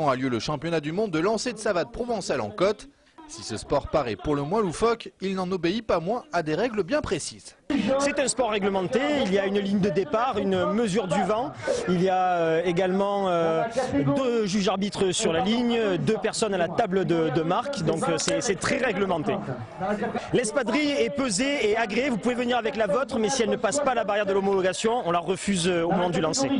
an a lieu le championnat du monde de lancer de savate provençale en côte. Si ce sport paraît pour le moins loufoque, il n'en obéit pas moins à des règles bien précises. C'est un sport réglementé, il y a une ligne de départ, une mesure du vent, il y a également 2 juges arbitres sur la ligne, 2 personnes à la table de marque, donc c'est très réglementé. L'espadrille est pesée et agréée, vous pouvez venir avec la vôtre, mais si elle ne passe pas la barrière de l'homologation, on la refuse au moment du lancer.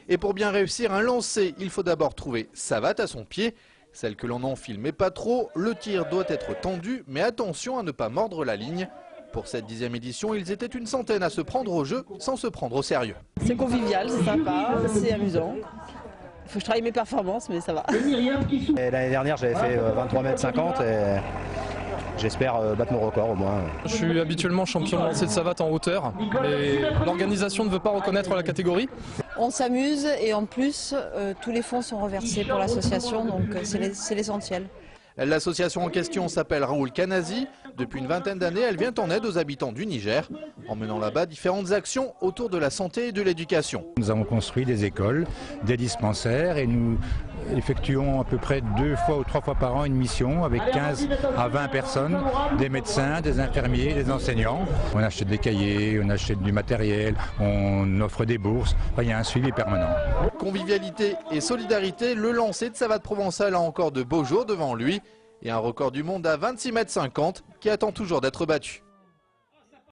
Et pour bien réussir un lancer, il faut d'abord trouver savate à son pied. Celle que l'on enfile mais pas trop, le tir doit être tendu, mais attention à ne pas mordre la ligne. Pour cette 10e édition, ils étaient une centaine à se prendre au jeu sans se prendre au sérieux. C'est convivial, c'est sympa, c'est amusant. Il faut que je travaille mes performances, mais ça va. L'année dernière, j'avais fait 23,50 m et j'espère battre mon record au moins. Je suis habituellement champion de lancer de savate en hauteur, mais l'organisation ne veut pas reconnaître la catégorie. On s'amuse et en plus, tous les fonds sont reversés pour l'association, donc c'est l'essentiel. L'association en question s'appelle Raoul Kanazi. Depuis une vingtaine d'années, elle vient en aide aux habitants du Niger, en menant là-bas différentes actions autour de la santé et de l'éducation. Nous avons construit des écoles, des dispensaires et nous effectuons à peu près 2 fois ou 3 fois par an une mission avec 15 à 20 personnes, des médecins, des infirmiers, des enseignants. On achète des cahiers, on achète du matériel, on offre des bourses, enfin, il y a un suivi permanent. Convivialité et solidarité, le lancer de savate provençale a encore de beaux jours devant lui et un record du monde à 26,50 m qui attend toujours d'être battu.